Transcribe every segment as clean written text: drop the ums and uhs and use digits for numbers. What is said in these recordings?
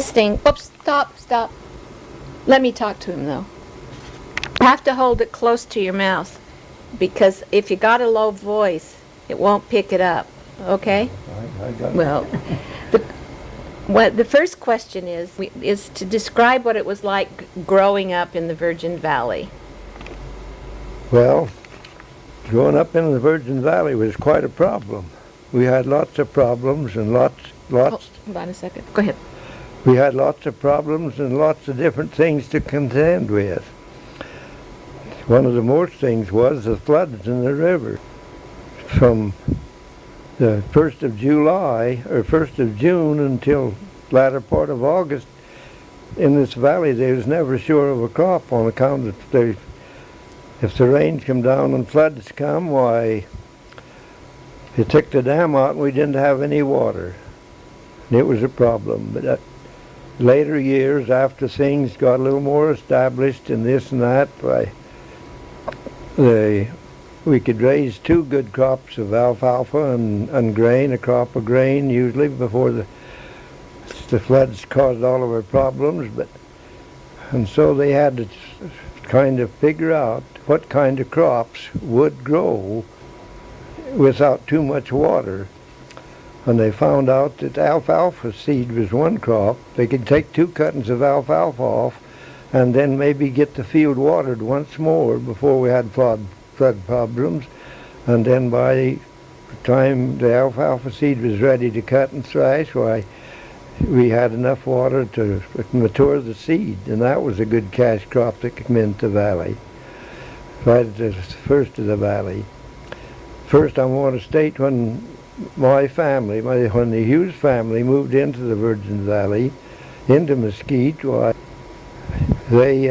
Testing. Oops, stop. Let me talk to him, though. You have to hold it close to your mouth, because if you got a low voice, it won't pick it up, okay? I got it. Well, the first question is to describe what it was like growing up in the Virgin Valley. Well, growing up in the Virgin Valley was quite a problem. We had lots of problems and lots. Hold on a second. Go ahead. We had lots of problems and lots of different things to contend with. One of the most things was the floods in the river. From the 1st of July or 1st of June until latter part of August, in this valley they was never sure of a crop on account of if the rains come down and floods come, why, it took the dam out and we didn't have any water. And it was a problem. But later years, after things got a little more established and this and that, we could raise 2 good crops of alfalfa and grain, a crop of grain usually before the floods caused all of our problems. And so they had to kind of figure out what kind of crops would grow without too much water. And they found out that alfalfa seed was one crop. They could take 2 cuttings of alfalfa off and then maybe get the field watered once more before we had flood problems. And then by the time the alfalfa seed was ready to cut and thrash, why, we had enough water to mature the seed, and that was a good cash crop that came into the valley, right at the first of the valley. First, I want to state when my family, when the Hughes family moved into the Virgin Valley, into Mesquite, why, they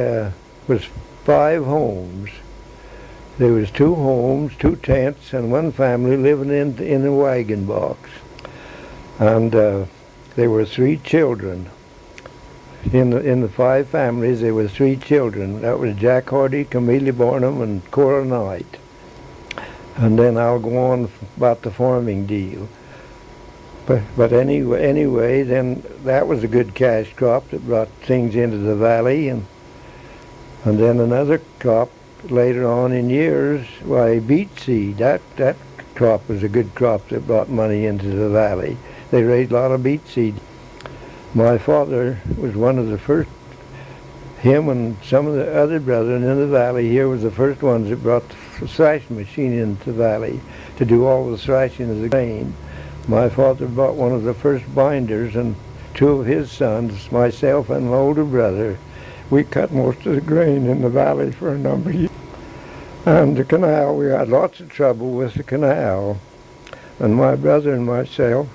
was 5 homes. There was 2 homes, 2 tents, and 1 family living in a wagon box. And there were 3 children. In the 5 families, there were 3 children. That was Jack Hardy, Camille Barnum, and Cora Knight. And then I'll go on about the farming deal. But anyway, then that was a good cash crop that brought things into the valley, and then another crop later on in years, why, beet seed. That crop was a good crop that brought money into the valley. They raised a lot of beet seed. My father was one of the first. Him and some of the other brethren in the valley here was the first ones that brought the thrashing machine into the valley to do all the thrashing of the grain. My father bought one of the first binders, and 2 of his sons, myself and an older brother, we cut most of the grain in the valley for a number of years. And the canal, we had lots of trouble with the canal. And my brother and myself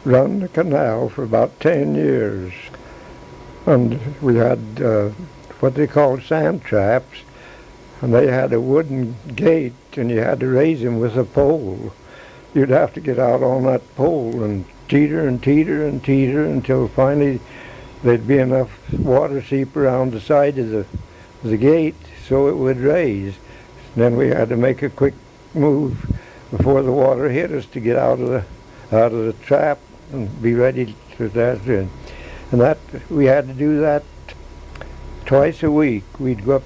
run the canal for about 10 years. And we had what they called sand traps, and they had a wooden gate, and you had to raise them with a pole. You'd have to get out on that pole and teeter and teeter and teeter until finally there'd be enough water seep around the side of the gate so it would raise. Then we had to make a quick move before the water hit us to get out of the trap and be ready for that. And that we had to do that twice a week. We'd go up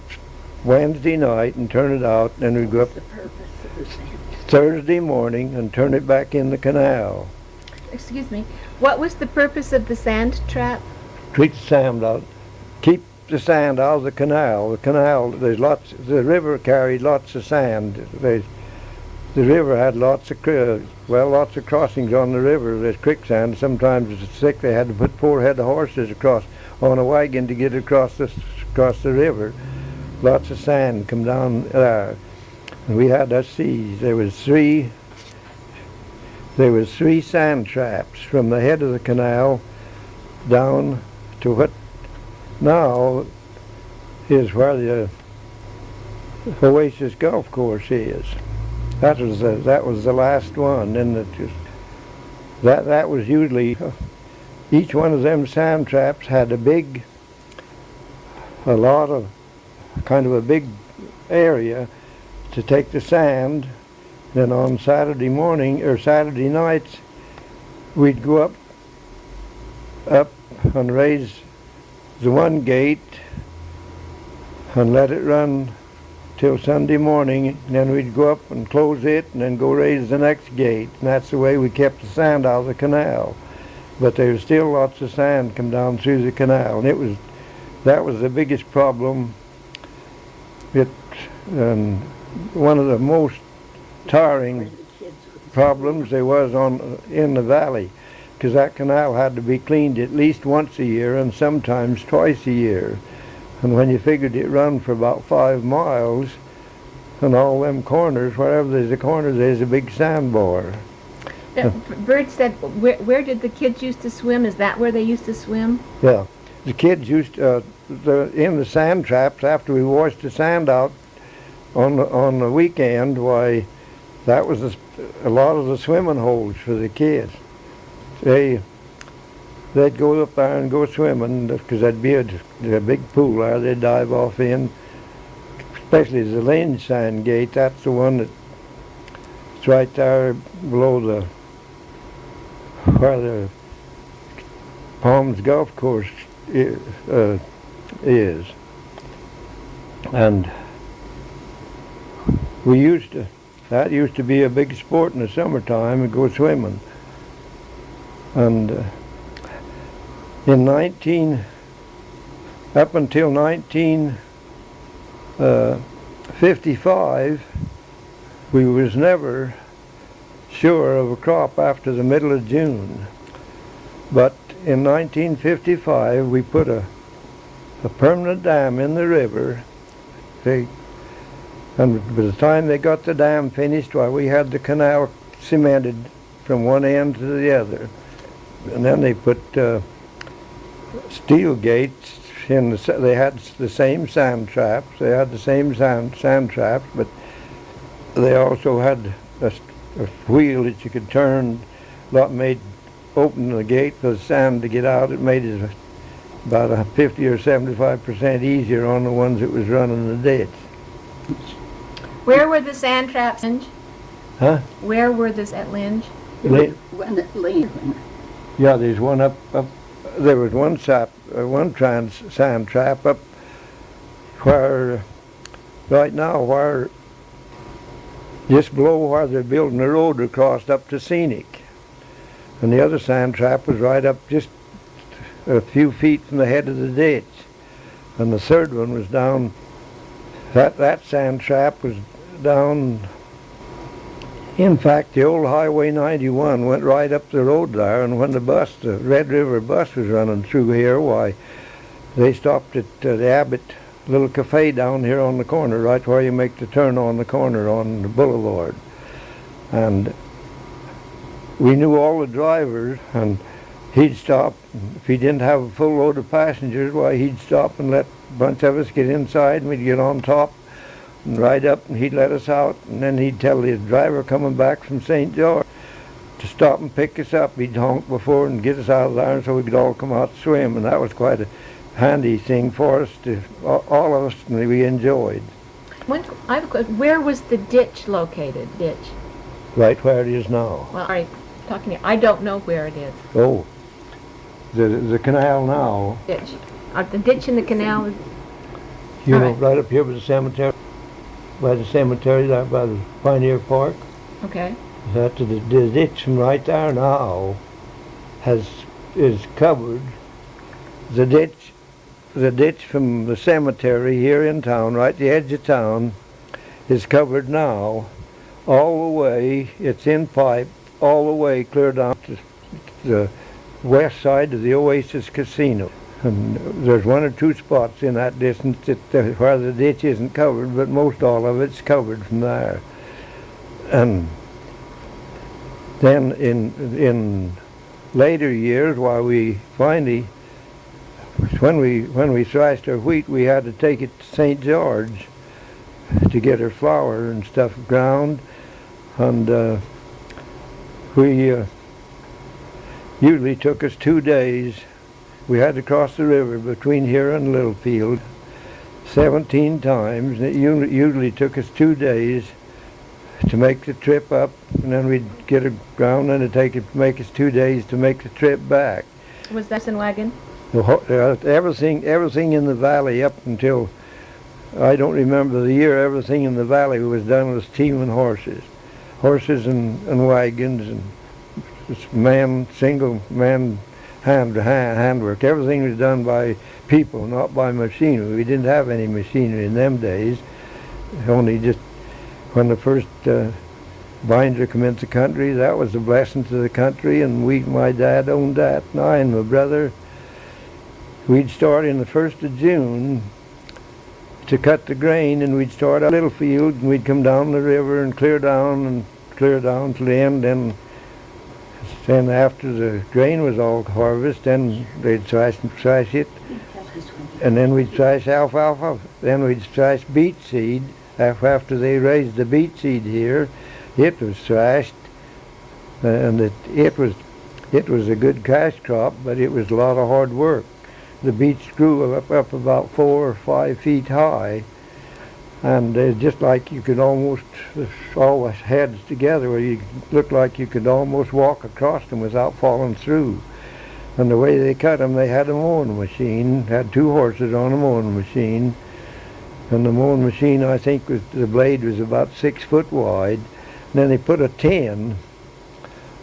Wednesday night and turn it out, and then we'd go up Thursday morning and turn it back in the canal. Excuse me. What was the purpose of the sand trap? Keep the sand out. Keep the sand out of the canal. The canal, the river carried lots of sand. The river had lots of crossings on the river. There's quicksand. Sometimes it's thick. They had to put 4 head of horses across on a wagon to get across the river. Lots of sand come down there. And we had that seized. There was 3 sand traps from the head of the canal down to what now is where the Oasis Golf Course is. That was the last one, and that was usually each one of them sand traps had a big area to take the sand. Then on Saturday morning or Saturday nights, we'd go up and raise the one gate and let it run till Sunday morning, and then we'd go up and close it and then go raise the next gate. And that's the way we kept the sand out of the canal. But there was still lots of sand come down through the canal, and that was the biggest problem. One of the most tiring problems there was in the valley, because that canal had to be cleaned at least once a year and sometimes twice a year. And when you figured it run for about 5 miles, and all them corners, wherever there's a corner, there's a big sandbar. Bert said, where did the kids used to swim? Is that where they used to swim? Yeah, the kids used to, in the sand traps after we washed the sand out on the weekend. Why, that was a lot of the swimming holes for the kids. They'd go up there and go swimming, because there'd be a big pool there they'd dive off in. Especially the Lynch Sand Gate, that's the one that's right there below where the Palms Golf Course is. And that used to be a big sport in the summertime, and go swimming. And up until 1955, we was never sure of a crop after the middle of June. But in 1955, we put a permanent dam in the river. And by the time they got the dam finished, we had the canal cemented from one end to the other. And then they put steel gates in. They had the same sand traps. They had the same sand traps, but they also had a wheel that you could turn. Open the gate for the sand to get out. It made it about 50 or 75% easier on the ones that was running the ditch. Where were the sand traps? Huh? Where were this at Lynch? When it leaned. Yeah, there's one up. There was one sand trap up where, right now, just below where they're building the road across up to Scenic. And the other sand trap was right up just a few feet from the head of the ditch. And the third one was down, that sand trap was down. In fact, the old Highway 91 went right up the road there, and when the Red River bus was running through here, why, they stopped at the Abbott little cafe down here on the corner, right where you make the turn on the corner on the boulevard. And we knew all the drivers, and he'd stop. If he didn't have a full load of passengers, why, he'd stop and let a bunch of us get inside, and we'd get on top and ride up, and he'd let us out, and then he'd tell the driver coming back from St. George to stop and pick us up. He'd honk before and get us out of there, and so we could all come out and swim, and that was quite a handy thing for us, all of us, and we enjoyed. Where was the ditch located? Right where it is now. Well, all right, talking to you. I don't know where it is. Oh, the canal now. Ditch. The ditch in the canal is... You know, right up here by the cemetery, there by the Pioneer Park. Okay. The ditch from right there now is covered. The ditch from the cemetery here in town, right at the edge of town, is covered now all the way. It's in pipe all the way clear down to the west side of the Oasis Casino. And there's one or two spots in that distance where the ditch isn't covered, but most all of it's covered from there. And then in later years, while we finally, when we thrashed our wheat, we had to take it to St. George to get our flour and stuff ground, and we usually took us 2 days. We had to cross the river between here and Littlefield 17 times, and it usually took us 2 days to make the trip up, and then we'd get it ground, and it'd make us 2 days to make the trip back. Was that in wagon? Everything in the valley up until, I don't remember the year, everything in the valley was done with teaming horses. Horses and wagons and single man handwork. Everything was done by people, not by machinery. We didn't have any machinery in them days. Only just when the first binder come into the country, that was a blessing to the country, and my dad owned that, and I and my brother, we'd start in the 1st of June to cut the grain, and we'd start a little field, and we'd come down the river and clear down to the end, and then after the grain was all harvested, then they'd thrash it, and then we'd thrash alfalfa, then we'd thrash beet seed. After they raised the beet seed here, it was thrashed, and it was a good cash crop, but it was a lot of hard work. The beets grew up about 4 or 5 feet high, and just like you could almost, all the heads together, where you looked like you could almost walk across them without falling through. And the way they cut them, they had a mowing machine, had 2 horses on a mowing machine, and the mowing machine, I think, the blade was about 6 foot wide. And then they put a tin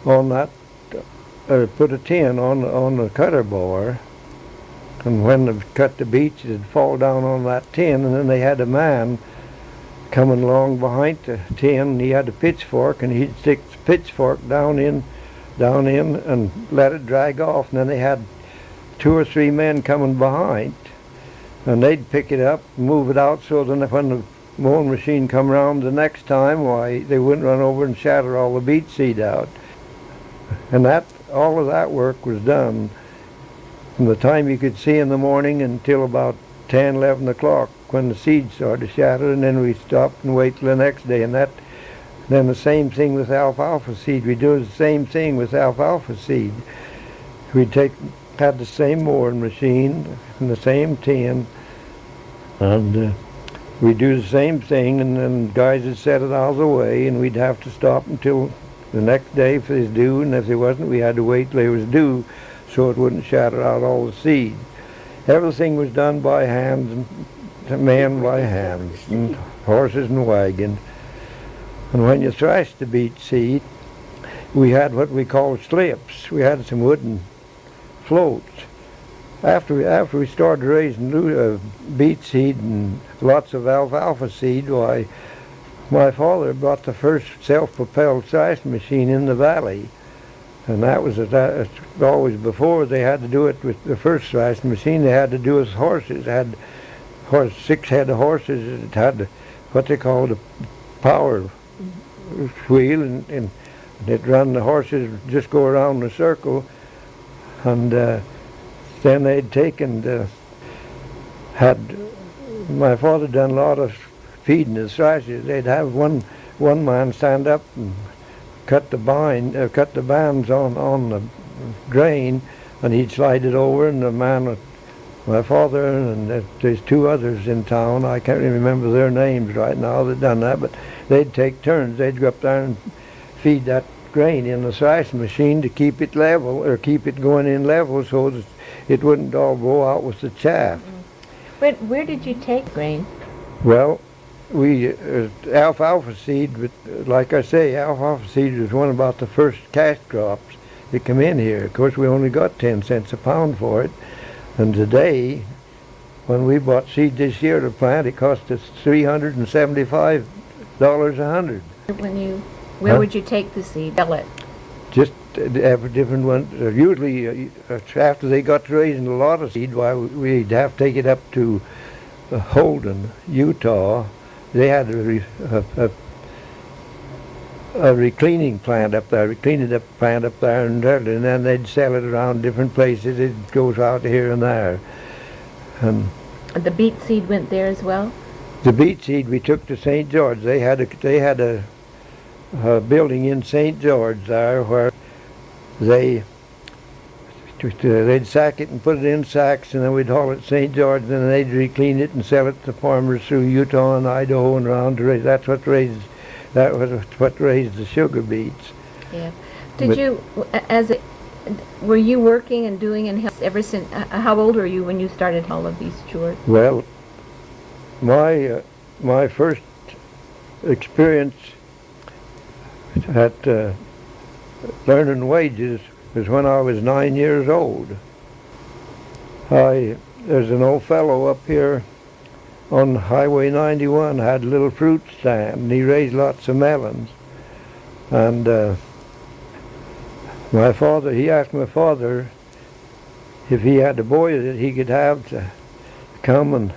on that, on the cutter bar, and when they cut the beets, it'd fall down on that tin, and then they had a man coming along behind the tin, and he had a pitchfork, and he'd stick the pitchfork down in, and let it drag off, and then they had 2 or 3 men coming behind, and they'd pick it up and move it out, so then when the mowing machine come around the next time, why, they wouldn't run over and shatter all the beet seed out. And all of that work was done from the time you could see in the morning until about 10, 11 o'clock, when the seed started to shatter, and then we stopped and wait till the next day. And then the same thing with alfalfa seed. We do the same thing with alfalfa seed. We'd had the same mowing machine and the same tin, and we'd do the same thing, and then guys would set it out of the way, and we'd have to stop until the next day if it was due, and if it wasn't, we had to wait till it was due so it wouldn't shatter out all the seed. Everything was done by hand, and man by hand, and horses and wagons. And when you thrashed the beet seed, we had what we called slips. We had some wooden floats. After we started raising beet seed and lots of alfalfa seed, why, my father brought the first self-propelled thrashing machine in the valley. And that was always before they had to do it with the first thrashing machine. They had to do it with horses. They had 6 head of horses. It had what they called a power wheel, and it run the horses just go around the circle, and then they'd take and had my father done a lot of feeding the thrashers. They'd have one man stand up and cut the bands on the grain, and he'd slide it over, and my father and there's 2 others in town, I can't remember their names right now that done that, but they'd take turns. They'd go up there and feed that grain in the thrashing machine to keep it level, or keep it going in level, so that it wouldn't all blow out with the chaff. But where did you take grain? Well, alfalfa seed, but like I say, alfalfa seed was one about the first cash crops that come in here. Of course, we only got 10 cents a pound for it. And today, when we bought seed this year to plant, it cost us $375 a hundred. Where would you take the seed? Sell it? Just every different one. Usually, after they got to raising a lot of seed, we'd have to take it up to Holden, Utah. They had a recleaning plant up there, and then they'd sell it around different places. It goes out here and there. And the beet seed went there as well? The beet seed we took to St. George. They had a building in St. George there where they'd sack it and put it in sacks, and then we'd haul it to St. George, and then they'd reclean it and sell it to farmers through Utah and Idaho and around to raise. That was what raised the sugar beets. Yeah. Did you, as Were you working and doing and ever since? How old were you when you started all of these chores? Well, my first experience at learning wages was when I was 9 years old. There's an old fellow up here on Highway 91 had a little fruit stand, and he raised lots of melons. And he asked my father if he had a boy that he could have to come and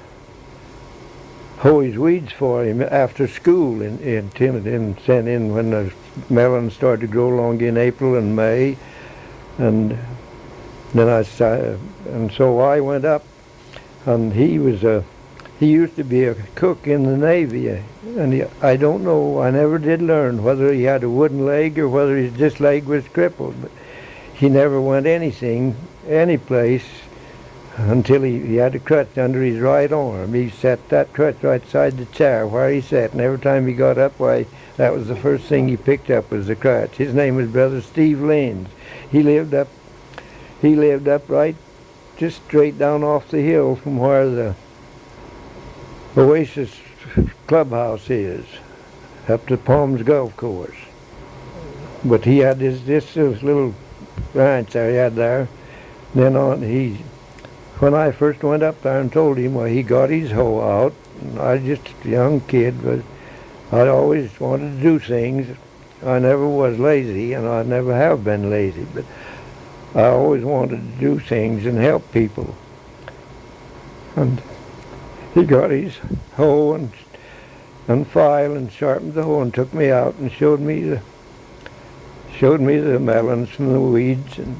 hoe his weeds for him after school and sent in when the melons started to grow along in April and May. And then so I went up, and he used to be a cook in the Navy, and I don't know, I never did learn whether he had a wooden leg or whether this leg was crippled, but he never went any place until he had a crutch under his right arm. He set that crutch right beside the chair where he sat, and every time he got up, why, that was the first thing he picked up was the crutch. His name was Brother Steve Lynch. He lived up right just straight down off the hill from where the Oasis clubhouse is, up to Palms Golf Course. But he had this little ranch there he had there. Then when I first went up there and told him, well, he got his hoe out. And I was just a young kid, but I always wanted to do things. I never was lazy, and I never have been lazy, but I always wanted to do things and help people. And he got his hoe and file and sharpened the hoe and took me out and showed me the melons from the weeds. And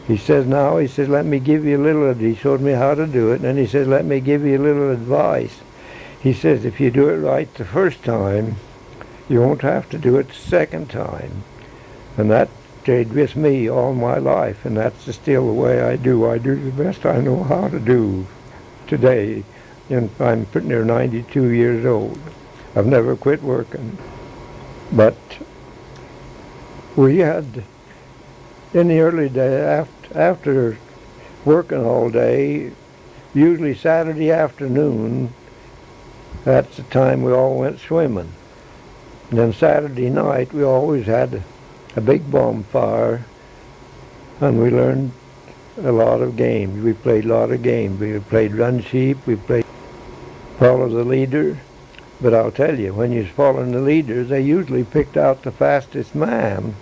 he says, let me give you a little, he showed me how to do it, and then he says, let me give you a little advice. He says, if you do it right the first time, you won't have to do it the second time. And that stayed with me all my life, and that's still the way I do. I do the best I know how to do today, and I'm pretty near 92 years old. I've never quit working. But we had, in the early day, after working all day, usually Saturday afternoon, that's the time we all went swimming. And then Saturday night, we always had a big bonfire, and we learned a lot of games. We played a lot of games. We played run sheep, we played follow the leader. But I'll tell you, when you're following the leader, they usually picked out the fastest man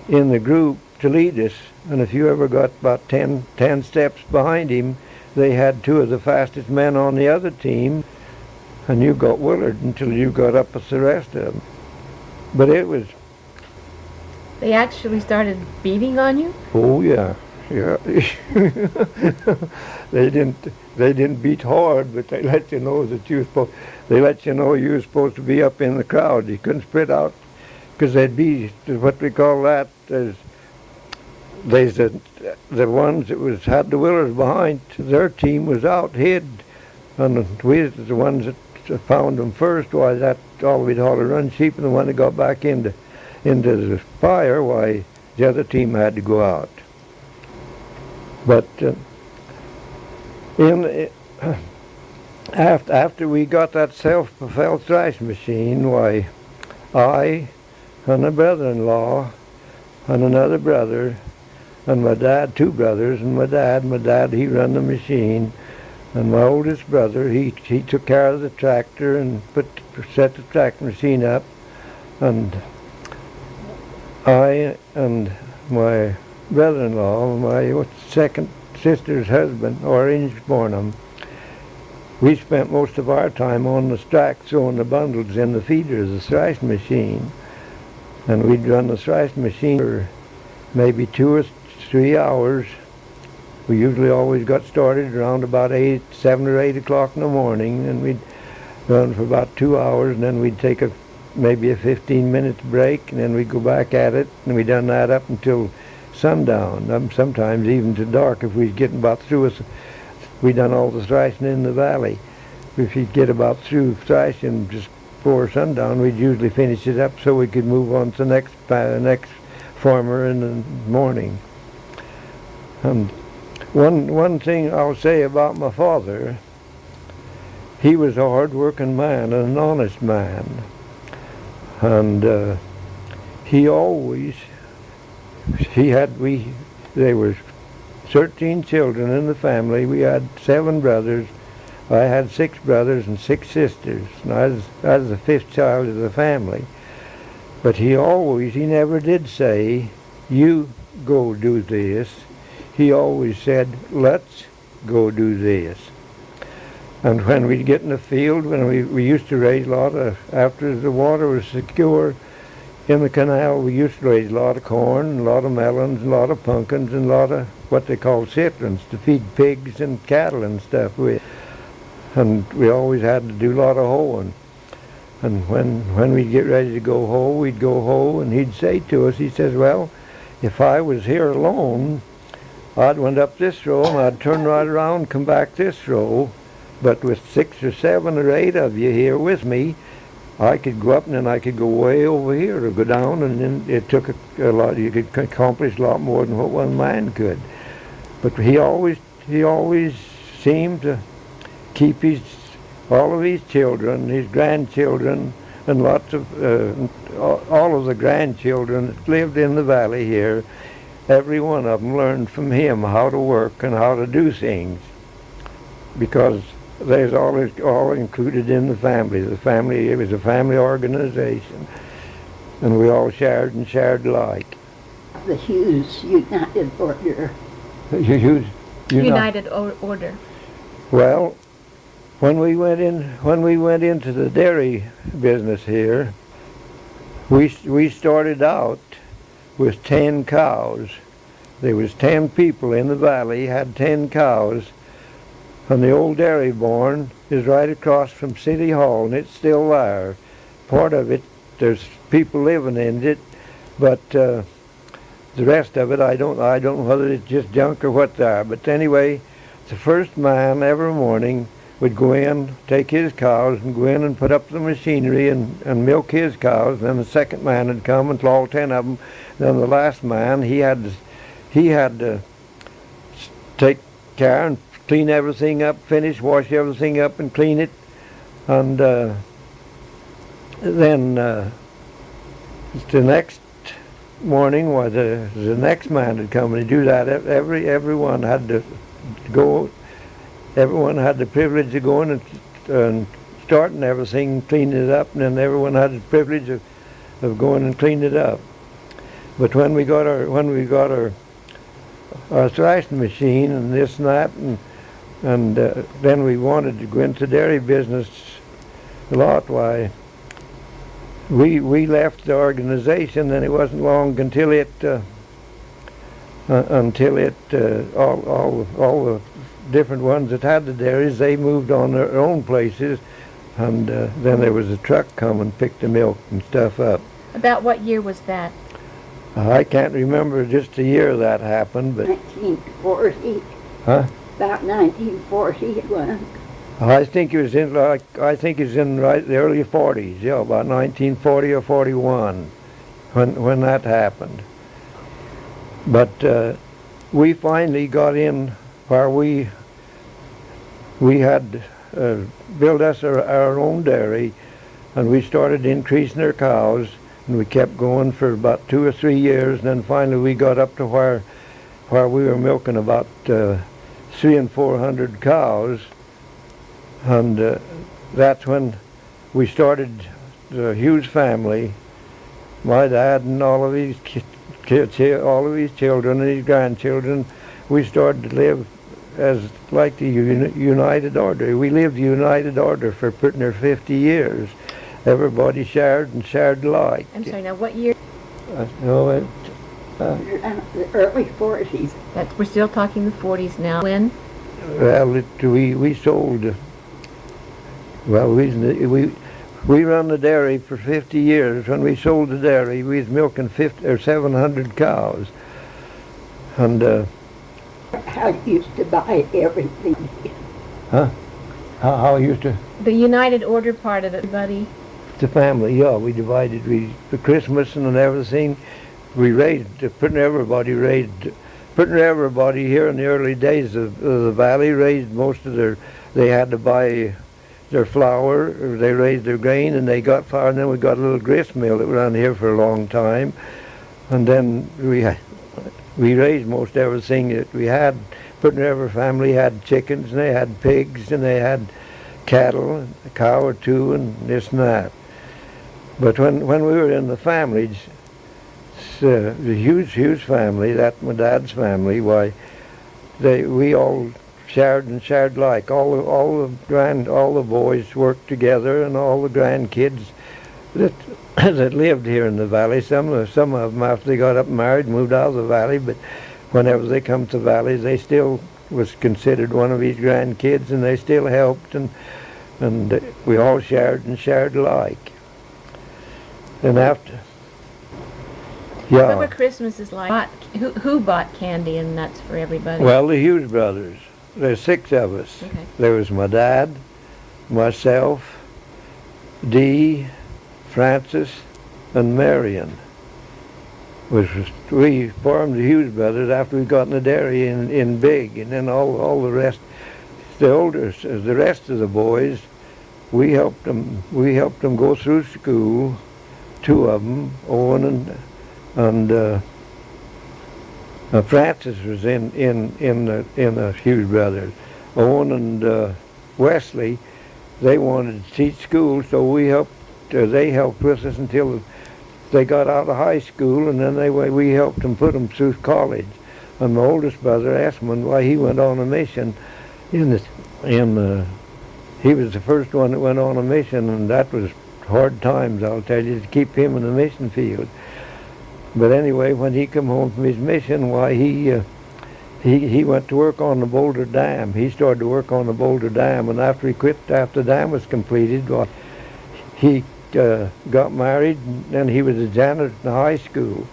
in the group to lead us. And if you ever got about 10 steps behind him, they had two of the fastest men on the other team, and you got Willard until you got up with the rest of them. But it was... They actually started beating on you? Oh, yeah. They didn't beat hard, but they let you know that you were supposed to be up in the crowd. You couldn't spread out, because they'd be what we call that as the ones that had the Willers behind. Their team was out hid, and we the ones that found them first. Why, that all we'd haul to run sheep, and the one that got back into the fire, why, the other team had to go out. But after we got that self-propelled thrash machine, why, I and a brother-in-law and another brother and my dad, two brothers, and my dad, he ran the machine, and my oldest brother, he took care of the tractor and set the tractor machine up, and I and my brother-in-law, my second sister's husband, Orange Bornham, we spent most of our time on the stack throwing the bundles in the feeder of the thrash machine. And we'd run the thrash machine for maybe 2 or 3 hours. We usually always got started around about 7 or 8 o'clock in the morning, and we'd run for about 2 hours, and then we'd take maybe a 15-minute break, and then we'd go back at it, and we'd done that up until sundown, sometimes even to dark. If we'd get about through, we'd done all the thrashing in the valley. If you'd get about through thrashing just before sundown, we'd usually finish it up so we could move on to the next farmer in the morning. And one thing I'll say about my father, he was a hard-working man and an honest man. And there was 13 children in the family. We had 7 brothers. I had 6 brothers and 6 sisters. And I was the 5th child of the family. But he never did say, you go do this. He always said, let's go do this. And when we'd get in the field, when we used to raise a lot of, after the water was secure in the canal, we used to raise a lot of corn, a lot of melons, a lot of pumpkins, and a lot of what they call citrons to feed pigs and cattle and stuff with. And we always had to do a lot of hoeing. And when we'd get ready to go hoe, we'd go hoe, and he'd say to us, he says, well, if I was here alone, I'd went up this row, and I'd turn right around and come back this row. But with 6 or 7 or 8 of you here with me, I could go up and then I could go way over here or go down, and then it took a lot. You could accomplish a lot more than what one man could. But he always seemed to keep all of his children, his grandchildren, and lots of all of the grandchildren that lived in the valley here. Every one of them learned from him how to work and how to do things, because there's all included in the family. It was a family organization, and we all shared alike. The Hughes United Order. United Order. Well, when we went into the dairy business here, we started out with 10 cows. There was 10 people in the valley, had 10 cows. And the old dairy barn is right across from City Hall, and it's still there. Part of it, there's people living in it, but the rest of it, I don't know whether it's just junk or what there. But anyway, the first man every morning would go in, take his cows, and go in and put up the machinery and milk his cows. Then the second man would come and all 10 of them. Then the last man, he had to take care and clean everything up, wash everything up and clean it. And then the next morning, the next man would come and do that. Everyone had to go. Everyone had the privilege of going and starting everything, cleaning it up, and then everyone had the privilege of going and cleaning it up. But when we got our thrashing machine and this and that, and then we wanted to go into dairy business a lot, why, we left the organization, and it wasn't long until all the different ones that had the dairies, they moved on their own places, and then there was a truck come and picked the milk and stuff up. About what year was that? I can't remember just the year that happened, but 1940. Huh? About 1940 it was. I think it was in right the early 40s, yeah, about 1940 or 41 when that happened. But we finally got in where we had built us our own dairy, and we started increasing our cows, and we kept going for about 2 or 3 years, and then finally we got up to where we were milking about 300 and 400 cows, and that's when we started the Hughes family. My dad and all of his children and his grandchildren, we started to live as like the United Order. We lived the United Order for pretty near 50 years. Everybody shared alike. I'm sorry, now what year? The early 40s. We're still talking the 40s now. When? Well, we sold. Well, we run the dairy for 50 years. When we sold the dairy, we was milking 700 cows, and How you used to buy everything. huh? How used to? The United Order part of it, buddy. The family, yeah, we divided. For Christmas and everything, we raised. Everybody raised pretty everybody here in the early days of the valley raised most of they had to buy their flour, or they raised their grain, and they got flour, and then we got a little grist mill that was around here for a long time. And then we raised most everything that we had. Putting every family had chickens, and they had pigs, and they had cattle, and a cow or two, and this and that. But when we were in the families, the Hughes family, that's my dad's family, why, we all shared and shared like. All the boys worked together, and all the grandkids that that lived here in the valley. Some of them, after they got up and married, moved out of the valley, but whenever they come to the valley, they still was considered one of his grandkids, and they still helped, and we all shared and shared alike. And after, What were yeah, Christmases like? Who bought candy and nuts for everybody? well, the Hughes brothers, there's 6 of us. Okay. There was my dad, myself, Dee, Francis, and Marion. We formed the Hughes brothers after we got in the dairy in Big, and then all the rest, the rest of the boys, we helped them go through school. 2 of them, Owen and Francis was in the Hughes brothers. Owen and Wesley, they wanted to teach school, so they helped with us until they got out of high school, and then we helped them put them through college. And my oldest brother, Esmond, why, he went on a mission he was the first one that went on a mission, and that was hard times, I'll tell you, to keep him in the mission field. But anyway, when he come home from his mission, why, he went to work on the Boulder Dam. He started to work on the Boulder Dam, and after he quit, after the dam was completed, well, he got married, and he was a janitor in the high school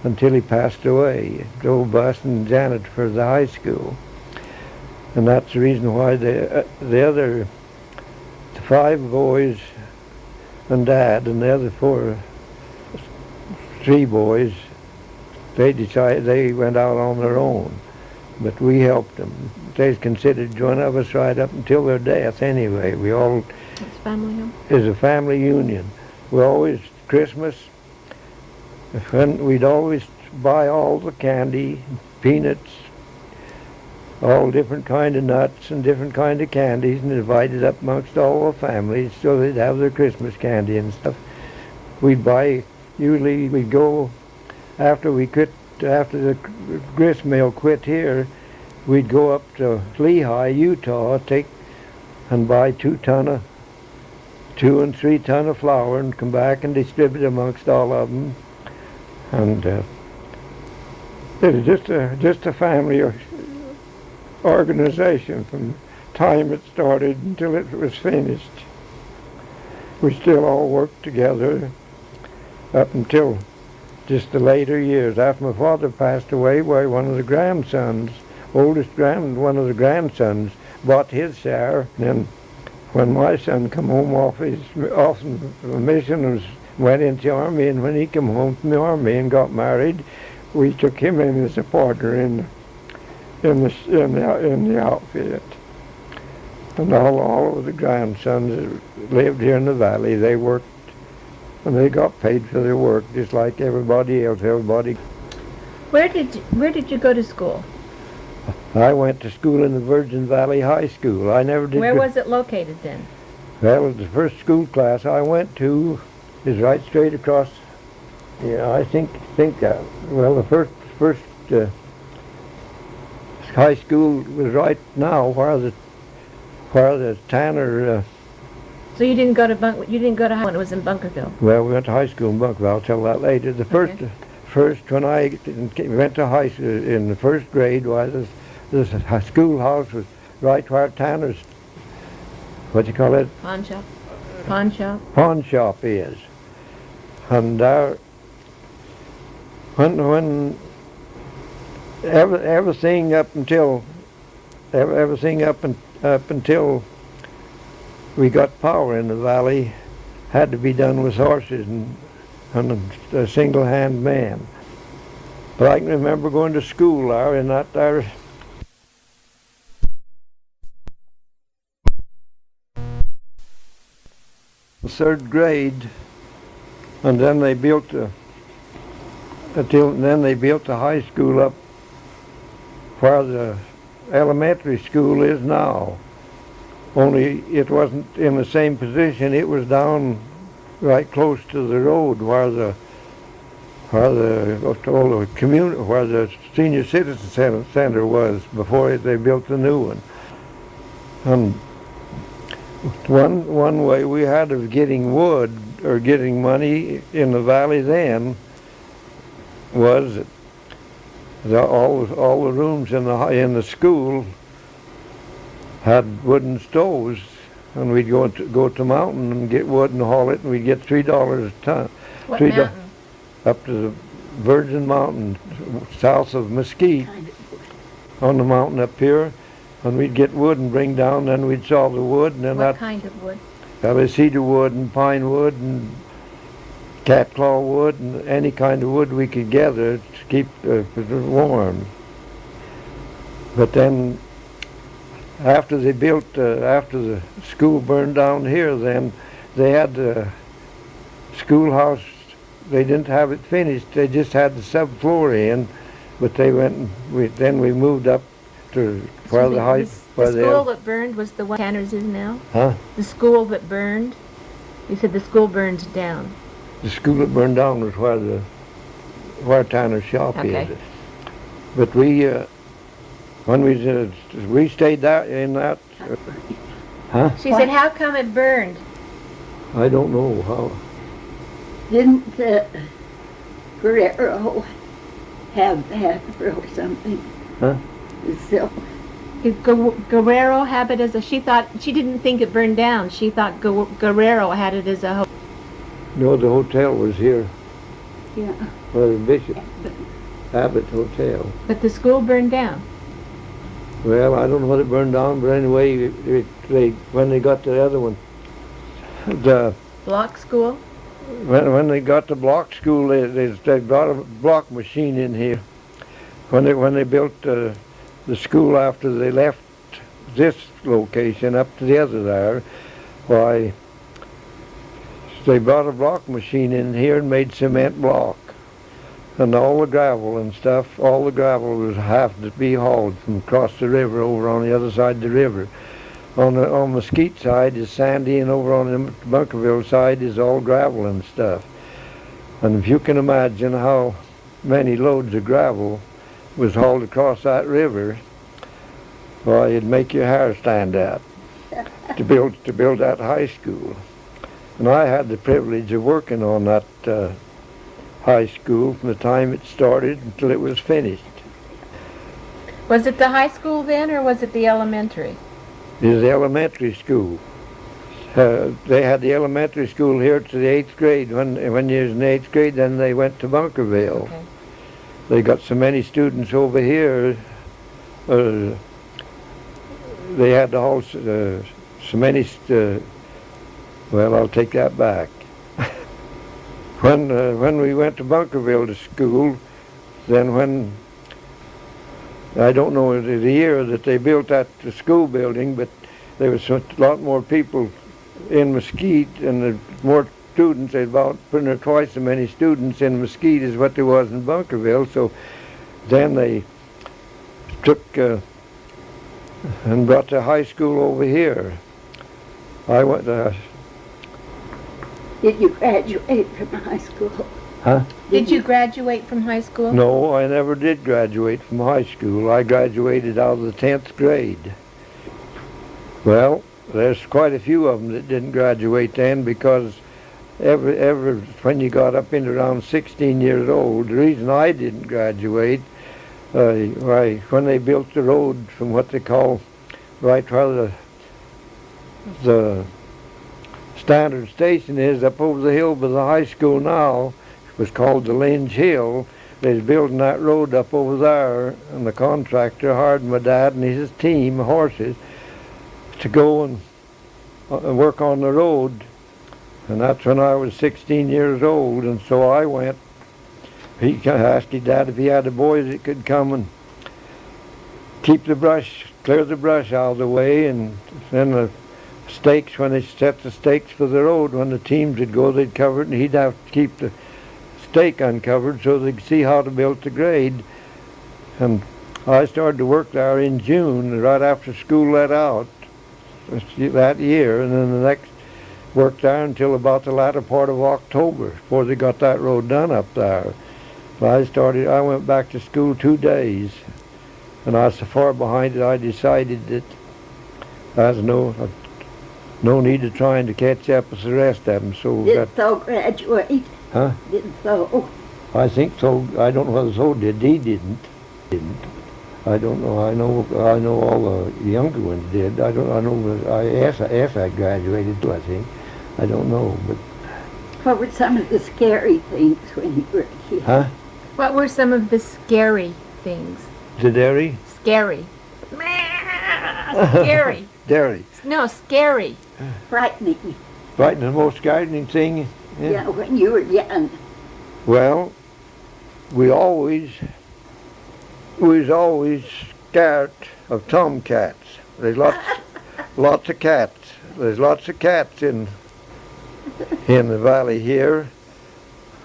until he passed away. Drove bus and janitor for the high school. And that's the reason why the other 5 boys and Dad and the other 3 boys, they went out on their own. But we helped them. They considered one of us right up until their death anyway. We all It's family home. is a family union. We always, Christmas, we'd always buy all the candy, peanuts, all different kind of nuts and different kind of candies, and divide it up amongst all the families so they'd have their Christmas candy and stuff. Usually we'd go, after the grist mill quit here, we'd go up to Lehigh, Utah, and buy 2 and 3 ton of flour, and come back and distribute amongst all of them. And it was just a family organization from time it started until it was finished. We still all worked together up until just the later years. After my father passed away, why, one of the grandsons, one of the grandsons bought his share. And then when my son come home off the mission and went into the army, and when he come home from the army and got married, we took him in as a partner in the outfit. And all of the grandsons that lived here in the valley, they worked, and they got paid for their work just like everybody else. Where did you go to school? I went to school in the Virgin Valley High School. I never did. Where was it located then? Well, the first school class I went to is right straight across. Yeah, I think well, the first high school was right now where the Tanner. So you didn't go to high when it was in Bunkerville? Well, we went to high school in Bunkerville. I'll tell that later. The first when I went to high school in the first grade, was this schoolhouse was right where Tanner's, what do you call it? Pawn shop. Pawn shop. Pawn shop is. And when everything up until we got power in the valley had to be done with horses and a single-hand man. But I can remember going to school there in that there. Third grade, and then they built the high school up where the elementary school is now. Only it wasn't in the same position. It was down right close to the road where the senior citizen center was before they built the new one. And one way we had of getting wood or getting money in the valley then was that all the rooms in the school had wooden stoves, and we'd go to the mountain and get wood and haul it, and we'd get $3 a ton. What mountain? Up to the Virgin Mountain, south of Mesquite, on the mountain up here. And we'd get wood and bring down, then we'd saw the wood, and then What kind of wood? Cedar wood and pine wood and cat claw wood and any kind of wood we could gather to keep it warm. But then, after the school burned down here, then they had the schoolhouse. They didn't have it finished. They just had the subfloor in, but they went. Then we moved up to where the high. The school that burned was the one Tanner's is now? Huh? The school that burned? You said the school burned down. The school that burned down was where Tanner's shop Okay. is. But when we stayed there in that. Huh? She said, how come it burned? I don't know how. Didn't Guerrero have that or something? Huh? So, Guerrero have it as she didn't think it burned down. She thought Guerrero had it as a hotel. No, the hotel was here. yeah. Well, Bishop Abbott Hotel. But the school burned down. Well, I don't know what it burned down, but anyway, when they got the other one, Block school? when they got the block school, they brought a block machine in here. When they built the school after they left this location up to the other there, why, they brought a block machine in here and made cement block. And all the gravel and stuff, all the gravel was have to be hauled from across the river over on the other side of the river. On the Mesquite side is sandy, and over on the Bunkerville side is all gravel and stuff. And if you can imagine how many loads of gravel was hauled across that river, why, it'd make your hair stand out to build that high school. And I had the privilege of working on that high school from the time it started until it was finished. Was it the high school then, or was it the elementary? It was the elementary school. They had the elementary school here to the 8th grade. When you was in the 8th grade, then they went to Bunkerville. Okay. They got so many students over here. They had the whole so many. Well, I'll take that back. When we went to Bunkerville to school, then when I don't know the year that they built that school building, but there was a lot more people in Mesquite, and the more students. They about putting there twice as many students in Mesquite as what there was in Bunkerville. So then they took and brought the high school over here. I went. Did you graduate from high school? Huh? Did you graduate from high school? No, I never did graduate from high school. I graduated out of the 10th grade. Well, there's quite a few of them that didn't graduate then, because when you got up into around 16 years old, the reason I didn't graduate, when they built the road from what they call right where the standard station is up over the hill by the high school now, it was called the Lynch Hill. They was building that road up over there, and the contractor hired my dad and his team of horses to go and work on the road. And that's when I was 16 years old, and so I went. he asked his dad if he had a boy that could come and keep the brush, clear the brush out of the way, and then the stakes, when they set the stakes for the road, when the teams would go, they'd cover it, and he'd have to keep the stake uncovered so they could see how to build the grade. And I started to work there in June, right after school let out that year, and then the next worked there until about the latter part of October before they got that road done up there. I went back to school 2 days, and I was so far behind it I decided that there's no need of trying to catch up with the rest of them. So Did Tho graduate? Huh? Did Tho? I think so. I don't know whether so did. He didn't. I don't know. I know all the younger ones did. I know. I graduated too, I think. I don't know, but. What were some of the scary things when you were a kid? Huh? What were some of the scary things? The dairy? Scary. Scary. Dairy. No, scary. Frightening. Frightening, the most frightening thing? Yeah, when you were young. Well, we was always scared of tomcats. There's lots of cats. There's lots of cats in the valley here.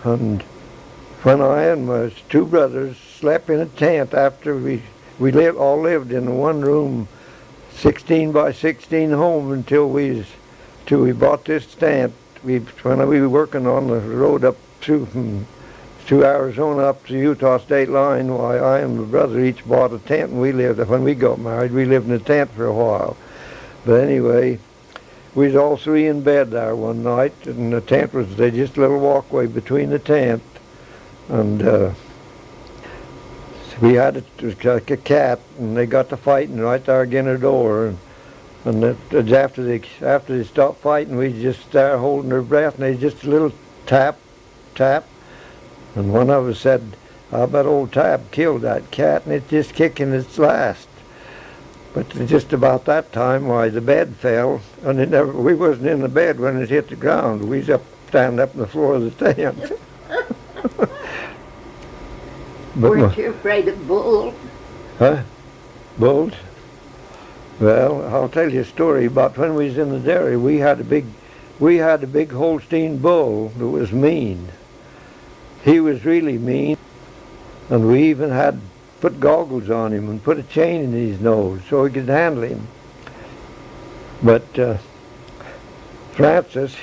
And when I and my 2 brothers slept in a tent after we all lived in a one-room 16 by 16 home until we bought this tent. When we were working on the road up from Arizona up to the Utah state line, why I and my brother each bought a tent, and when we got married, we lived in a tent for a while. But anyway, we was all 3 in bed there one night, and the tent was just a little walkway between the tent, and we had a cat, and they got to fighting right there against our door, and after they stopped fighting, we just there holding our breath, and they just a little tap, and one of us said, "I bet old Tab killed that cat, and it's just kicking its last." But just about that time, why, the bed fell, and we wasn't in the bed when it hit the ground. We was standing up on the floor of the tent. Weren't you afraid of bulls? Huh? Bulls? Well, I'll tell you a story about when we was in the dairy. We had a big Holstein bull that was mean. He was really mean, and we even had put goggles on him and put a chain in his nose so he could handle him. But Francis,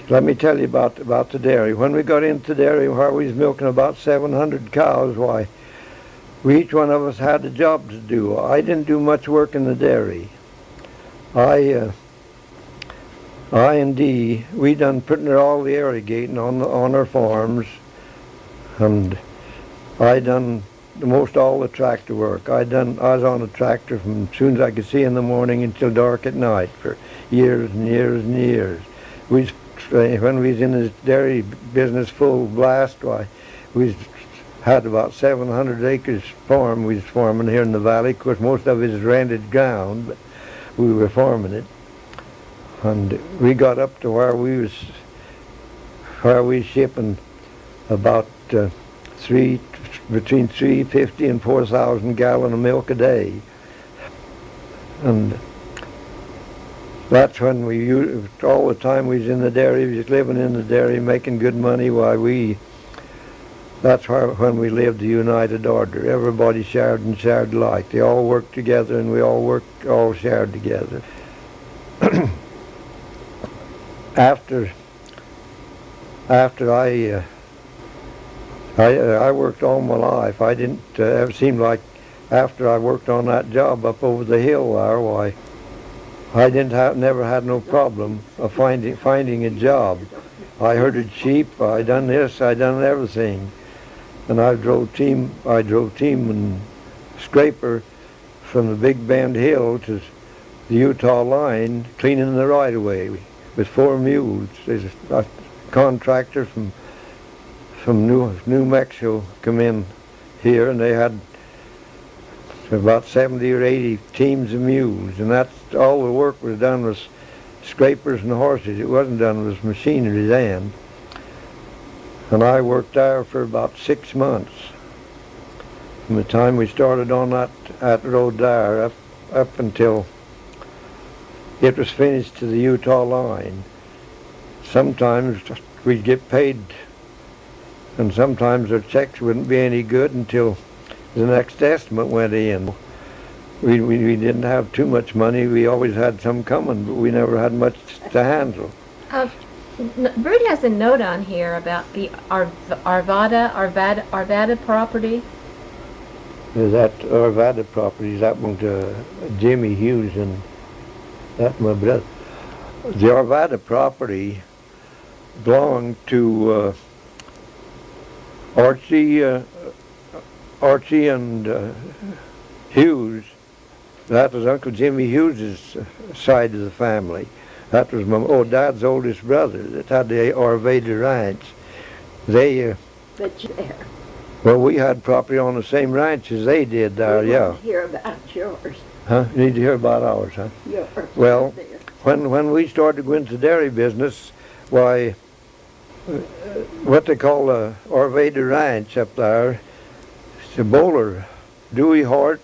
let me tell you about the dairy. When we got into the dairy where we was milking about 700 cows, why, each one of us had a job to do. I didn't do much work in the dairy. I and Dee, we done putting all the irrigating on our farms, and I done most all the tractor work. I was on a tractor from as soon as I could see in the morning until dark at night for years and years and years. When we was in this dairy business full blast, why, we had about 700 acres farm we was farming here in the valley. Of course, most of it is rented ground, but we were farming it. And we got up to where we was shipping about between 350 and 4,000 gallons of milk a day. And that's when all the time we was in the dairy, we was living in the dairy, making good money. That's when we lived the United Order. Everybody shared and shared alike. They all worked together, and we all shared together. After I worked all my life, I didn't ever seem like after I worked on that job up over the hill there, why, I never had no problem of finding a job. I herded sheep, I done this, I done everything, and I drove team and scraper from the Big Bend Hill to the Utah line, cleaning the right-of-way with 4 mules. There's a contractor from New Mexico come in here, and they had about 70 or 80 teams of mules, and that's all the work was done with scrapers and horses. It wasn't done with machinery then. And I worked there for about 6 months. From the time we started on that road there up until it was finished to the Utah line. Sometimes we'd get paid, and sometimes our checks wouldn't be any good until the next estimate went in. We didn't have too much money. We always had some coming, but we never had much to handle. Bert has a note on here about the Arvada property. That Arvada property, that one to Jimmy Hughes, and that's my brother. The Arvada property belonged to Archie and Hughes. That was Uncle Jimmy Hughes' side of the family. That was my Dad's oldest brother that had the Arvada ranch. They But you're there. well, we had property on the same ranch as they did there. We Yeah. want to hear about yours. Huh? You need to hear about ours, huh? Yours. Well, There. when we started to go into the dairy business, why, what they call the Arvada Ranch up there, it's a Bowler, Dewey Hart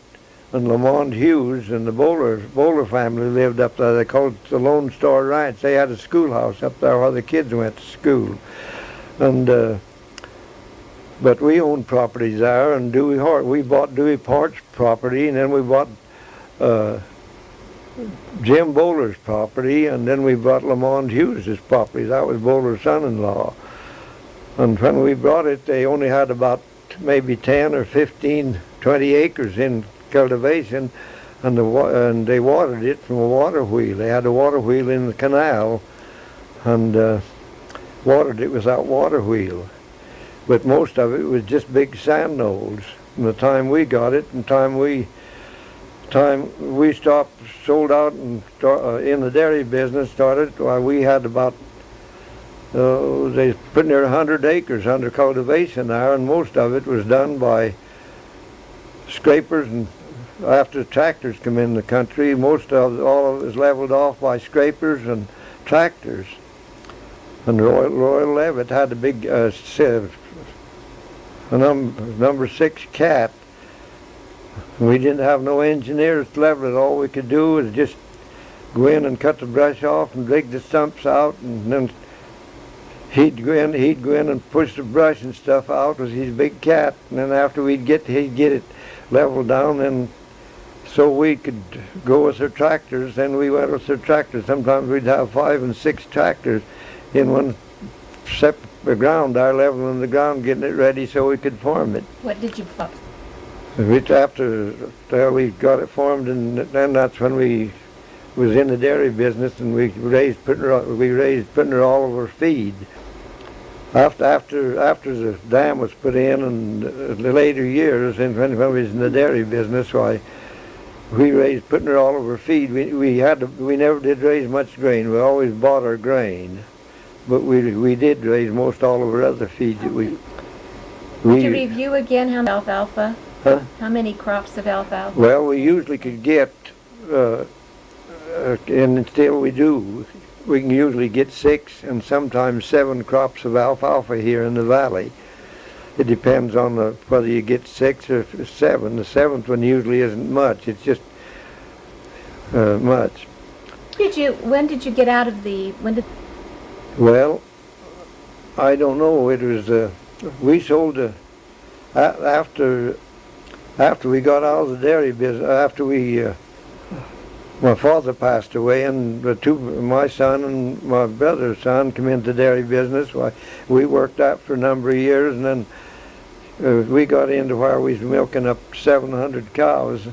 and Leonard Hughes, and the Bowler family lived up there. They called it the Lone Star Ranch. They had a schoolhouse up there where the kids went to school. And but we owned properties there, and Dewey Hart, we bought Dewey Hart's property, and then we bought Jim Bowler's property, and then we bought Leonard Hughes' property. That was Bowler's son-in-law. And when we brought it, they only had about maybe 10 or 15, 20 acres in cultivation, and they watered it from a water wheel. They had a water wheel in the canal, and watered it with that water wheel. But most of it was just big sand knolls. From the time we got it, and time we stopped, sold out, and in the dairy business started, why we had about they put near 100 acres under cultivation there, and most of it was done by scrapers. And after tractors come in the country, all of it was leveled off by scrapers and tractors. And Royal Levitt had a big number 6 cat. We didn't have no engineers to level it. All we could do was just go in and cut the brush off and dig the stumps out, and then he'd go in and push the brush and stuff out with his big cat, and then after he'd get it leveled down, and so we could go with our tractors. Then we went with our tractors. Sometimes we'd have 5 and 6 tractors in one separate ground there, leveling the ground, getting it ready so we could farm it. What did you put? After we got it formed, and then that's when we was in the dairy business, and we raised putting her all over feed. After the dam was put in, and the later years, and when we was in the dairy business, why we raised putting her all over feed. We never did raise much grain. We always bought our grain, but we did raise most all of our other feed that we. Could you review again how many alfalfa? Huh? How many crops of alfalfa? Well, we usually could get, and still we do, we can usually get 6 and sometimes 7 crops of alfalfa here in the valley. It depends on whether you get 6 or 7. The 7th one usually isn't much. It's just much. When did you get out of Well, I don't know. It was, we sold, after we got out of the dairy business, after my father passed away, and my son and my brother's son come into the dairy business. Why, we worked that for a number of years, and then we got into where we was milking up 700 cows,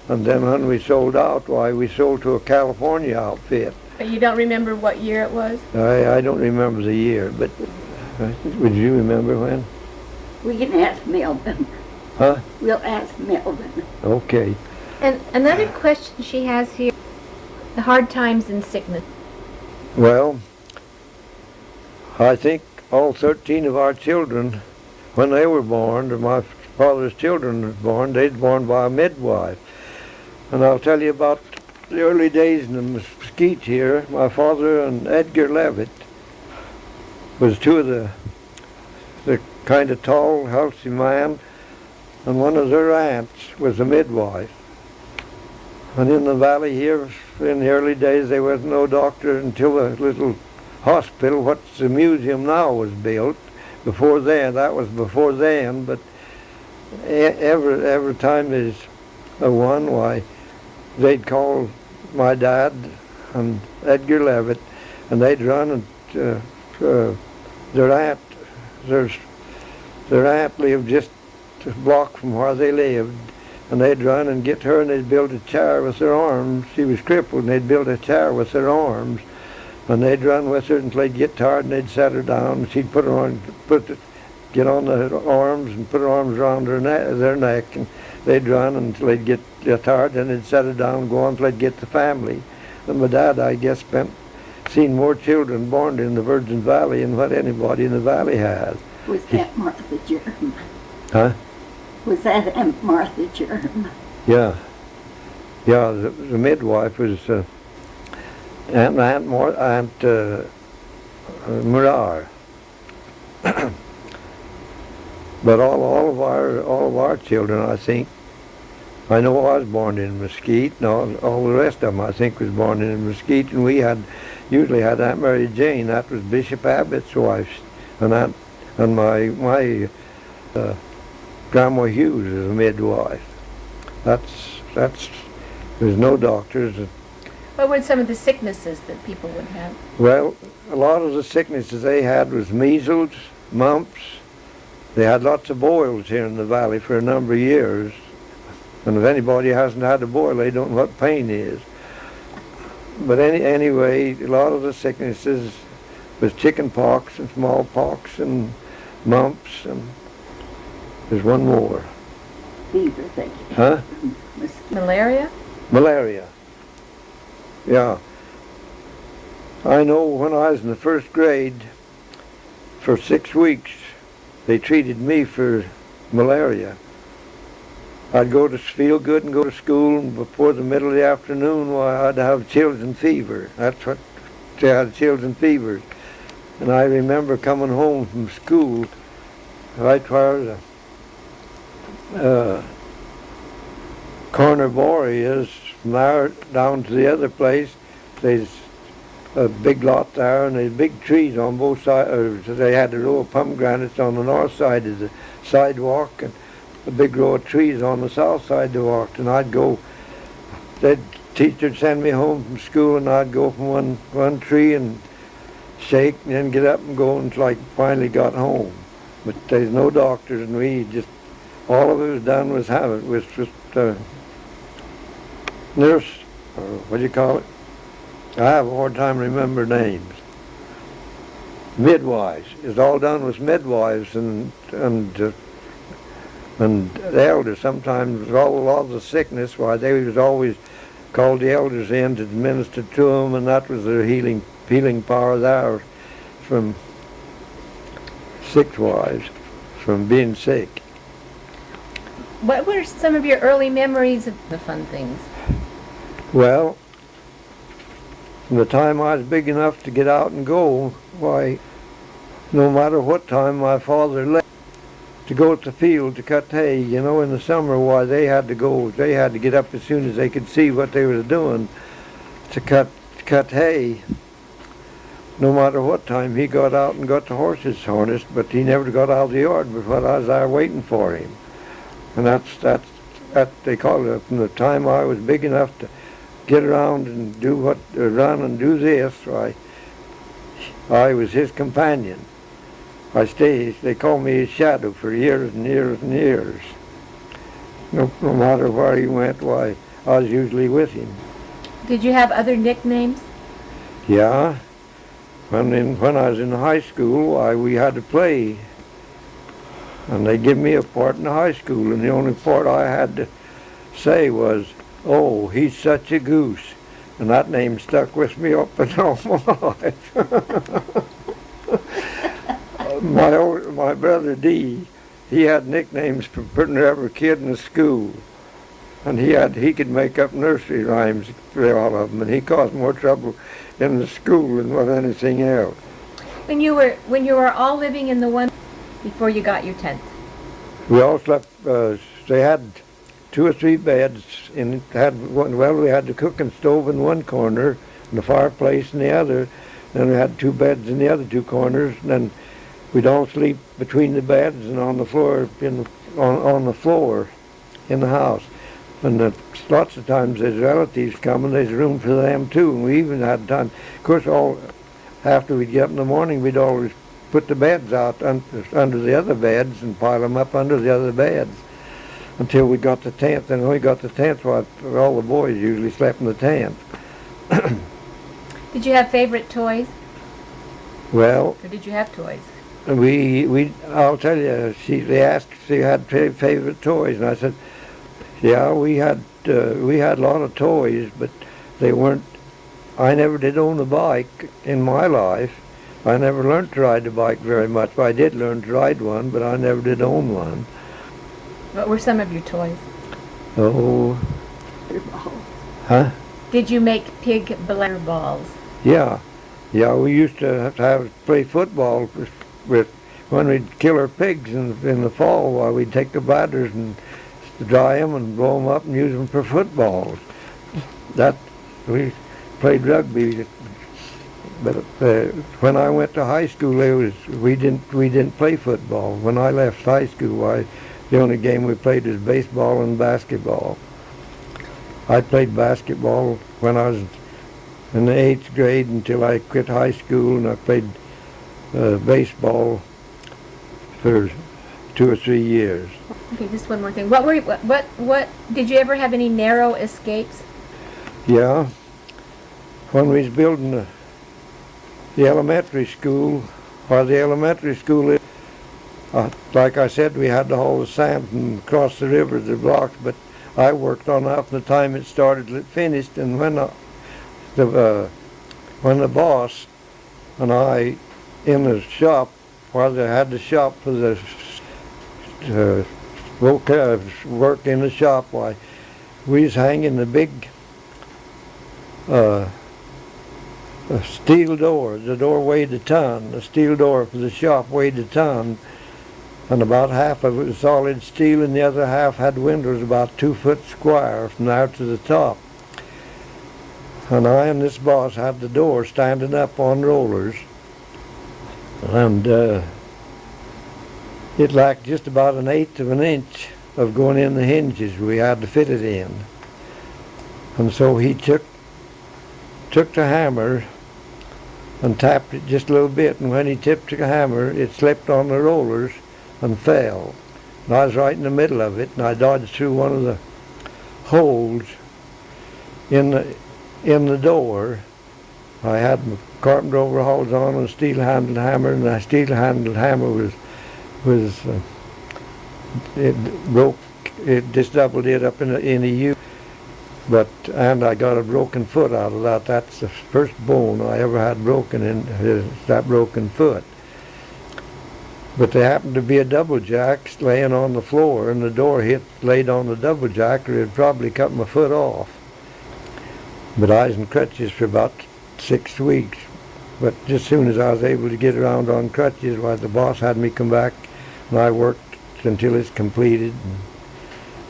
and then when we sold out, why, we sold to a California outfit. But you don't remember what year it was? I don't remember the year, but would you remember when? We can ask Melvin. Huh? We'll ask Melvin. Okay. And another question she has here, the hard times and sickness. Well, I think all 13 of our children, when they were born, or my father's children were born, they'd born by a midwife. And I'll tell you about the early days in the mesquite here. My father and Edgar Levitt was two of the kind of tall, healthy man, and one of their aunts was a midwife. And in the valley here, in the early days, there was no doctor until a little hospital, what's the museum now, was built. Before then, that was before then, but every time there's a one, why, they'd call my dad and Edgar Levitt, and they'd run and their aunt lived just a block from where they lived, and they'd run and get her, and they'd build a chair with their arms. She was crippled, and they'd build a chair with their arms, and they'd run with her until they'd get tired, and they'd set her down, and she'd get on the arms and put her arms around their neck, and they'd run until they'd get tired, and they'd set her down and go on until they'd get the family. And my dad, I guess, seen more children born in the Virgin Valley than what anybody in the valley has. Was that Martha Germ? Huh? Was that Aunt Martha Germ? Yeah. Yeah, the midwife was Aunt Murar. But all of our children, I think, I know I was born in Mesquite, and all the rest of them, I think, was born in Mesquite, and we usually had Aunt Mary Jane. That was Bishop Abbott's wife, and my Grandma Hughes is a midwife. There's no doctors. What were some of the sicknesses that people would have? Well, a lot of the sicknesses they had was measles, mumps. They had lots of boils here in the valley for a number of years. And if anybody hasn't had a boil, they don't know what pain is. But anyway, a lot of the sicknesses was chicken pox and smallpox and mumps, and there's one more. Fever, thank you. Huh? Malaria? Malaria. Yeah. I know when I was in the first grade, for 6 weeks, they treated me for malaria. I'd feel good and go to school, and before the middle of the afternoon, I'd have chills and fever. That's what they had, chills and fevers. And I remember coming home from school, right where the corner Bory is, from there down to the other place. There's a big lot there, and there's big trees on both sides. They had a row of pomegranates on the north side of the sidewalk, and a big row of trees on the south side of the walk. And I'd go, the teacher'd send me home from school, and I'd go from one tree and shake, and then get up and go until I finally got home. But there's no doctors, and we just, all of it was done was just nurse, or what do you call it? I have a hard time remembering names. Midwives. It's all done with midwives and the elders. Sometimes a lot of the sickness, why they was always called the elders in to administer to them, and that was their healing power there from sick-wise, from being sick. What were some of your early memories of the fun things? Well, from the time I was big enough to get out and go, why, no matter what time my father left to go to the field to cut hay, in the summer, why, they had to go. They had to get up as soon as they could see what they was doing to cut hay. No matter what time he got out and got the horses harnessed, but he never got out of the yard before I was there waiting for him. And that's they call it, from the time I was big enough to get around and run and do this, I was his companion. They called me his shadow for years and years and years. No matter where he went, why, I was usually with him. Did you have other nicknames? Yeah. When I was in high school, we had to play. And they give me a part in high school, and the only part I had to say was, "Oh, he's such a goose." And that name stuck with me up and all my life. My brother D, he had nicknames for putting every kid in the school. And he could make up nursery rhymes for all of them, and he caused more trouble in the school than with anything else. When you were all living in the one, before you got your tent? We all slept, they had 2 or 3 beds, and we had the cooking stove in one corner, and the fireplace in the other, and we had 2 beds in the other 2 corners, and then we'd all sleep between the beds and on the floor, on the floor in the house. And lots of times there's relatives coming, there's room for them too, and we even had time. Of course, after we'd get up in the morning, we'd always put the beds out under the other beds and pile them up under the other beds until we got the tent. And when we got the tent, all the boys usually slept in the tent. Did you have favorite toys? Well, Or did you have toys? I'll tell you, they asked if she had favorite toys, and I said, yeah, we had a lot of toys, but they weren't. I never did own a bike in my life. I never learned to ride a bike very much. I did learn to ride one, but I never did own one. What were some of your toys? Oh, huh? Did you make pig bladder balls? Yeah, we used to play football when we'd kill our pigs in the fall. While we'd take the bladders and dry them and blow them up and use them for footballs. We played rugby, but when I went to high school, we didn't play football. When I left high school, the only game we played was baseball and basketball. I played basketball when I was in the 8th grade until I quit high school, and I played baseball for 2 or 3 years. Okay, just one more thing. What did you ever have any narrow escapes? Yeah. When we was building the elementary school, while the elementary school is, like I said, we had to haul the sand and cross the river, the blocks, but I worked on that from the time it started till it finished, and when the boss and I in the shop, while they had the shop for the work in the shop, why we was hanging the big steel door. The door weighed a ton. The steel door for the shop weighed a ton, and about half of it was solid steel, and the other half had windows about 2 foot square from there to the top. And I and this boss had the door standing up on rollers, and it lacked just about 1/8 of an inch of going in the hinges. We had to fit it in. And so he took the hammer and tapped it just a little bit, and when he tipped the hammer, it slipped on the rollers and fell. And I was right in the middle of it, and I dodged through one of the holes in the door. I had my carpenter overalls on and a steel-handled hammer, and that steel-handled hammer it broke. It just doubled it up in a U. And I got a broken foot out of that. That's the first bone I ever had broken in that broken foot. But there happened to be a double jack laying on the floor, and the door laid on the double jack, or it'd probably cut my foot off. But I was in crutches for about 6 weeks. But just as soon as I was able to get around on crutches, why the boss had me come back, and I worked until it's completed and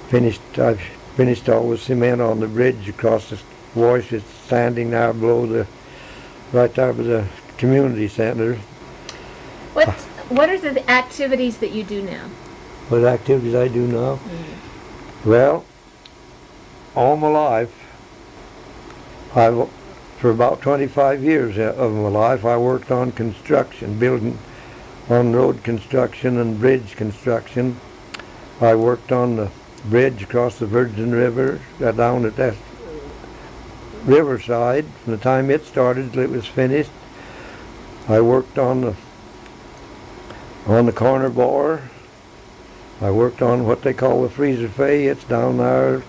finished. I finished all the cement on the bridge across the wash. It's standing now right there by the community center. What are the activities that you do now? What activities I do now? Mm-hmm. Well, all my life, for about 25 years of my life, I worked on construction, building on road construction and bridge construction. I worked on the bridge across the Virgin River, down at that riverside. From the time it started till it was finished, I worked on the corner bar. I worked on what they call the freezer fay. It's down there.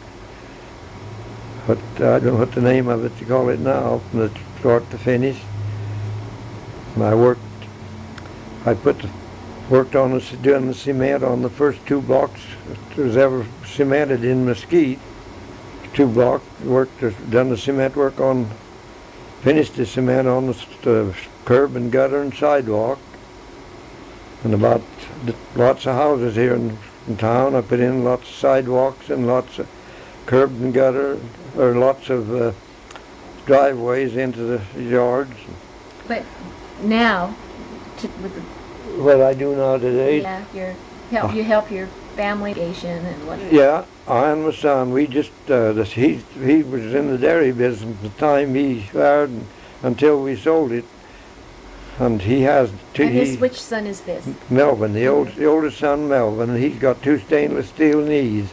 I don't know what the name of it you call it now, from the start to finish. And I worked on doing the cement on the first 2 blocks that was ever cemented in Mesquite. 2 blocks, done the cement work on, finished the cement on the curb and gutter and sidewalk. and about lots of houses here in town. I put in lots of sidewalks and lots of curb and gutter, or lots of driveways into the yards. But now, with the, What I do now today, you help your family and what? yeah, I and my son, we just, he was in the dairy business at the time he hired until we sold it. And he has two. And which son is this? Melvin, the oldest son, Melvin, and he's got 2 stainless steel knees.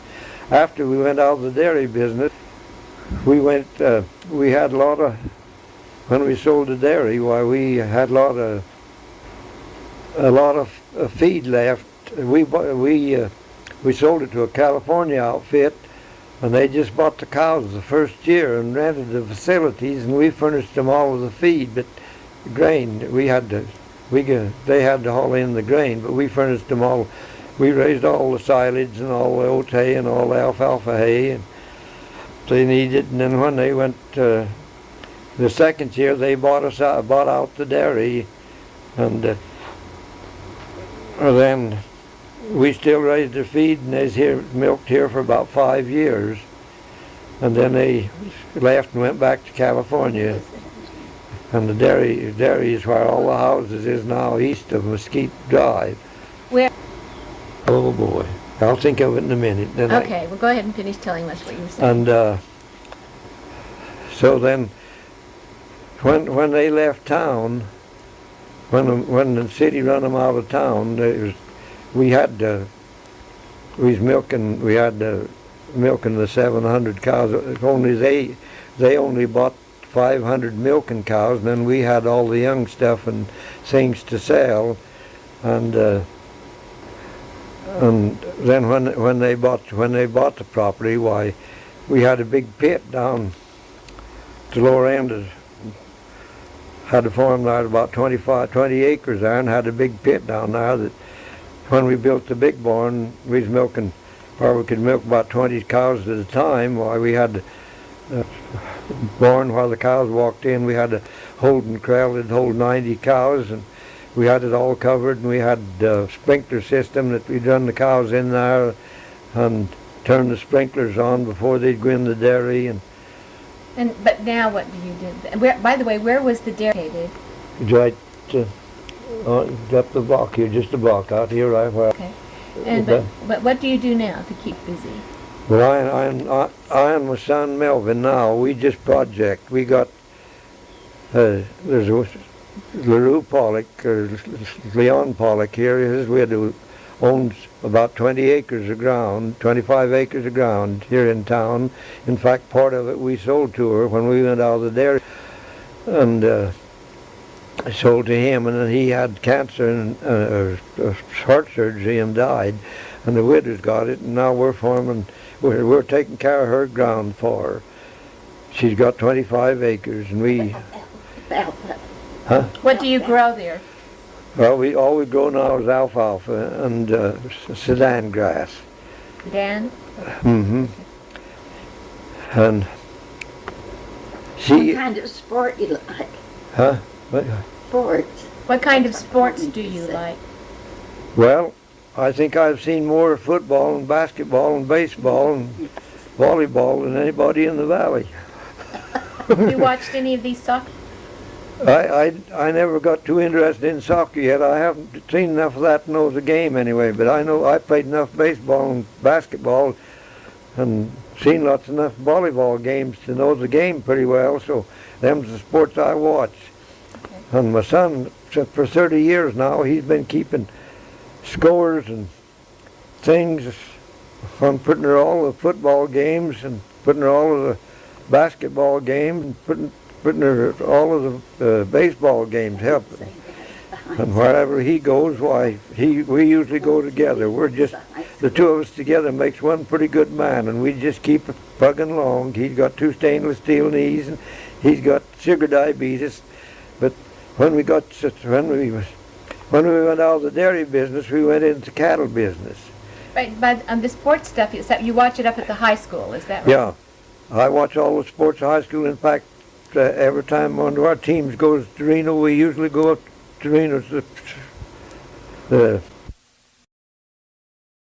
After we went out of the dairy business, we had a lot of, when we sold the dairy, we had a lot of feed left. We sold it to a California outfit, and they just bought the cows the first year and rented the facilities, and we furnished them all with the feed. But the grain, they had to haul in the grain, but we furnished them all. We raised all the silage and all the oat hay and all the alfalfa hay and they needed. And then when they went the second year, they bought out the dairy, and then we still raised the feed, and they milked here for about 5 years, and then they left and went back to California. And the dairy is where all the houses is now, east of Mesquite Drive. Where? Oh boy, I'll think of it in a minute. Okay, well go ahead and finish telling us what you were saying. And so then, when they left town, when the city run them out of town, we had milking the 700 cows. Only they only bought 500 milking cows, and then we had all the young stuff and things to sell, and then when they bought the property, why, we had a big pit down the lower end had a farm there about 20 acres there, and had a big pit down there that when we built the big barn, we was milking, where we could milk about 20 cows at a time. Why, we had barn where the cows walked in, we had a holding corral that hold 90 cows, and we had it all covered, and we had a sprinkler system that we'd run the cows in there and turn the sprinklers on before they'd go in the dairy. But now what do you do? By the way, where was the dairy located? Right up the block here, just a block out here, right where. Okay. But what do you do now to keep busy? Well, I and my son Melvin now, we just project. We got, there's LaRue Pollock, or Leon Pollock here, his widow owns about 20 acres of ground, 25 acres of ground here in town. In fact, part of it we sold to her when we went out of the dairy, and sold to him, and then he had cancer and heart surgery and died, and the widow's got it, and now we're taking care of her ground for her. She's got 25 acres, and we... Huh? What do you grow there? Well, all we grow now is alfalfa and Sudan grass. Dan? Mm-hmm. And what kind of sport you like? Huh? What? Sports. What kind of sports do you like? Well, I think I've seen more football and basketball and baseball and volleyball than anybody in the valley. Have you watched any of these soccer? I never got too interested in soccer yet. I haven't seen enough of that to know the game anyway, but I know I played enough baseball and basketball and seen enough volleyball games to know the game pretty well, so them's the sports I watch. Okay. And my son, for 30 years now, he's been keeping scores and things on putting her all the football games and putting her all of the basketball games and putting her all of the baseball games, helping. And wherever he goes, why, we usually go together. We're just, the two of us together makes one pretty good man, and we just keep plugging along. He's got 2 stainless steel knees, and he's got sugar diabetes. But when we went out of the dairy business, we went into cattle business. Right, but the sports stuff, you watch it up at the high school, is that right? Yeah, I watch all the sports at high school. In fact, every time one of our teams goes to Reno, we usually go up to Reno the